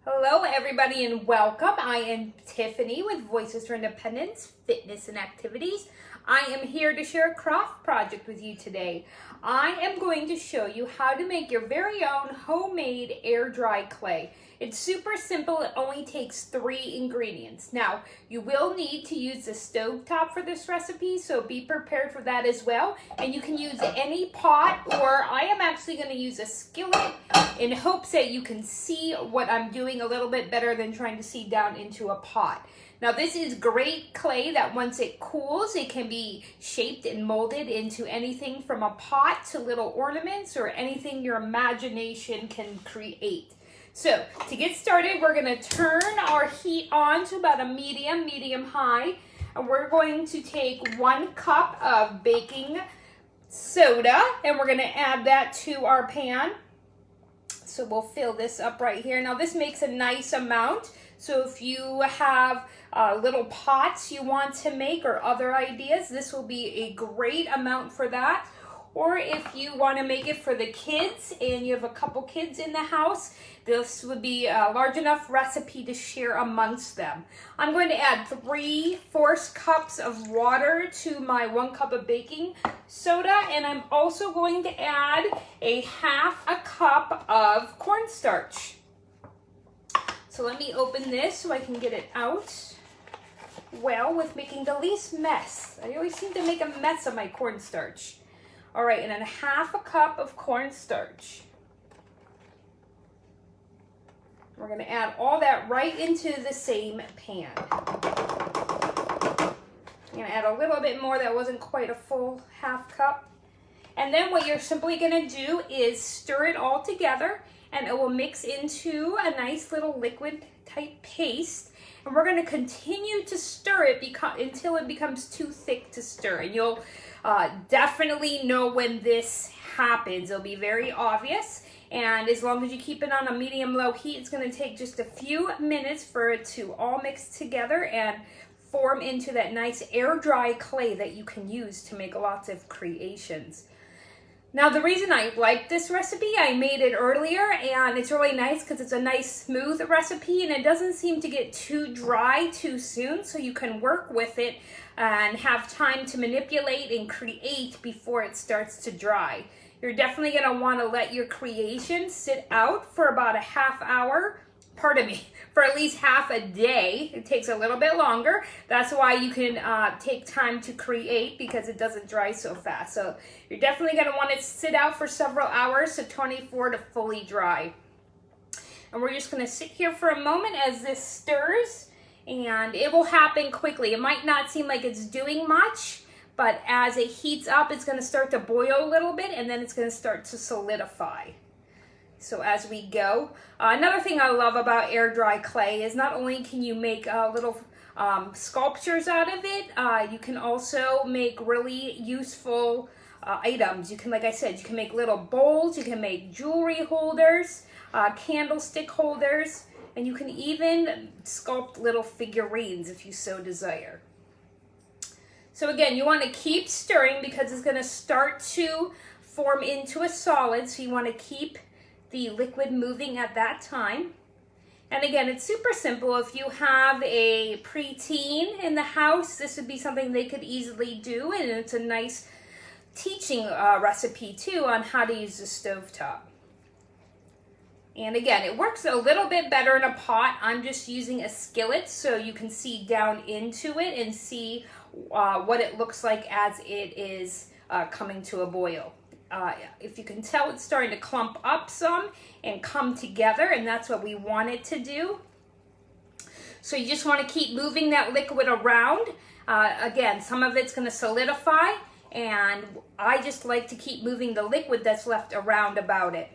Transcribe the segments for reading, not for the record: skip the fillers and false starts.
Hello, everybody, and welcome. I am Tiffany with Voices for Independence, Fitness and Activities. I am here to share a craft project with you today. I am going to show you how to make your very own homemade air dry clay. It's super simple. It only takes 3 ingredients. Now, you will need to use the stovetop for this recipe, so be prepared for that as well. And you can use any pot, or I am actually going to use a skillet in hopes that you can see what I'm doing a little bit better than trying to see down into a pot. Now, this is great clay that once it cools, it can be shaped and molded into anything from a pot to little ornaments or anything your imagination can create. So, to get started, we're going to turn our heat on to about a medium high, and we're going to take 1 cup of baking soda, and we're going to add that to our pan. So we'll fill this up right here. Now this makes a nice amount. So if you have little pots you want to make or other ideas, this will be a great amount for that. Or if you want to make it for the kids and you have a couple kids in the house, this would be a large enough recipe to share amongst them. I'm going to add 3/4 cups of water to my 1 cup of baking soda, and I'm also going to add a 1/2 cup of cornstarch. So let me open this so I can get it out well with making the least mess. I always seem to make a mess of my cornstarch. All right, and then 1/2 cup of cornstarch. We're going to add all that right into the same pan. I'm going to add a little bit more. That wasn't quite a full 1/2 cup. And then what you're simply going to do is stir it all together, and it will mix into a nice little liquid type paste. And we're going to continue to stir it until it becomes too thick to stir. And you'll definitely know when this happens. It'll be very obvious. And as long as you keep it on a medium-low heat, it's going to take just a few minutes for it to all mix together and form into that nice air-dry clay that you can use to make lots of creations. Now, the reason I like this recipe, I made it earlier, and it's really nice because it's a nice smooth recipe, and it doesn't seem to get too dry too soon, so you can work with it and have time to manipulate and create before it starts to dry. You're definitely going to want to let your creation sit out for about a 1/2 hour. For at least half a day. It takes a little bit longer. That's why you can take time to create, because it doesn't dry so fast. So you're definitely going to want it to sit out for several hours, so 24 to fully dry. And we're just going to sit here for a moment as this stirs, and it will happen quickly. It might not seem like it's doing much, but as it heats up, it's going to start to boil a little bit, and then it's going to start to solidify. So as we go, another thing I love about air dry clay is not only can you make little sculptures out of it, you can also make really useful items. You can, like I said, you can make little bowls, you can make jewelry holders, candlestick holders, and you can even sculpt little figurines if you so desire. So again, you want to keep stirring because it's going to start to form into a solid, so you want to keep the liquid moving at that time. And again, it's super simple. If you have a preteen in the house, this would be something they could easily do, and it's a nice teaching recipe too on how to use the stovetop. And again, it works a little bit better in a pot. I'm just using a skillet so you can see down into it and see what it looks like as it is coming to a boil. If you can tell, it's starting to clump up some and come together, and that's what we want it to do. So you just want to keep moving that liquid around. Again, some of it's going to solidify, and I just like to keep moving the liquid that's left around about it.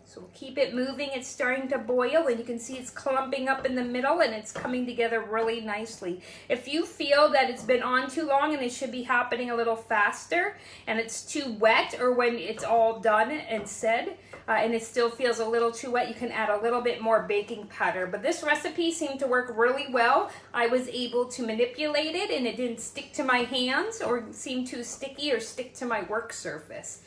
So we'll keep it moving. It's starting to boil, and you can see it's clumping up in the middle, and it's coming together really nicely. If you feel that it's been on too long and it should be happening a little faster, and it's too wet, or when it's all done and said, and it still feels a little too wet, you can add a little bit more baking powder. But this recipe seemed to work really well. I was able to manipulate it, and it didn't stick to my hands or seem too sticky or stick to my work surface.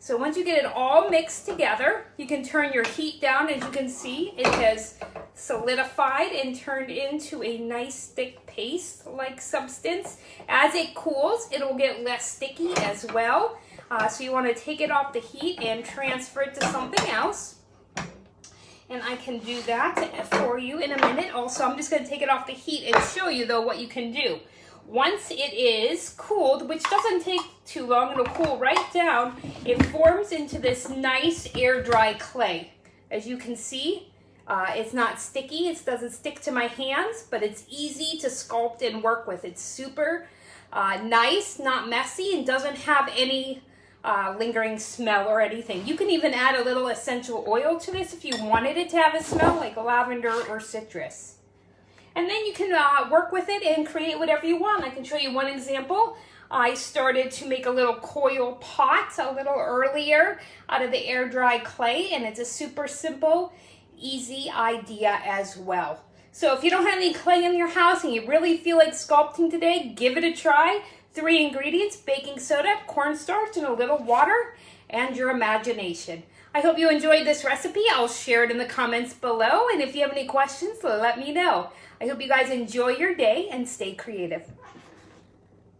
So once you get it all mixed together, you can turn your heat down. As you can see, it has solidified and turned into a nice thick paste-like substance. As it cools, it will get less sticky as well. So you want to take it off the heat and transfer it to something else. And I can do that for you in a minute. Also, I'm just going to take it off the heat and show you though what you can do. Once it is cooled, which doesn't take too long, it'll cool right down, it forms into this nice air dry clay. As you can see, it's not sticky, it doesn't stick to my hands, but it's easy to sculpt and work with. It's super nice, not messy, and doesn't have any lingering smell or anything. You can even add a little essential oil to this if you wanted it to have a smell, like lavender or citrus. And then you can work with it and create whatever you want. I can show you one example. I started to make a little coil pot a little earlier out of the air dry clay, and it's a super simple, easy idea as well. So if you don't have any clay in your house and you really feel like sculpting today, give it a try. 3 ingredients: baking soda, cornstarch, and a little water, and your imagination. I hope you enjoyed this recipe. I'll share it in the comments below, and if you have any questions, let me know. I hope you guys enjoy your day and stay creative.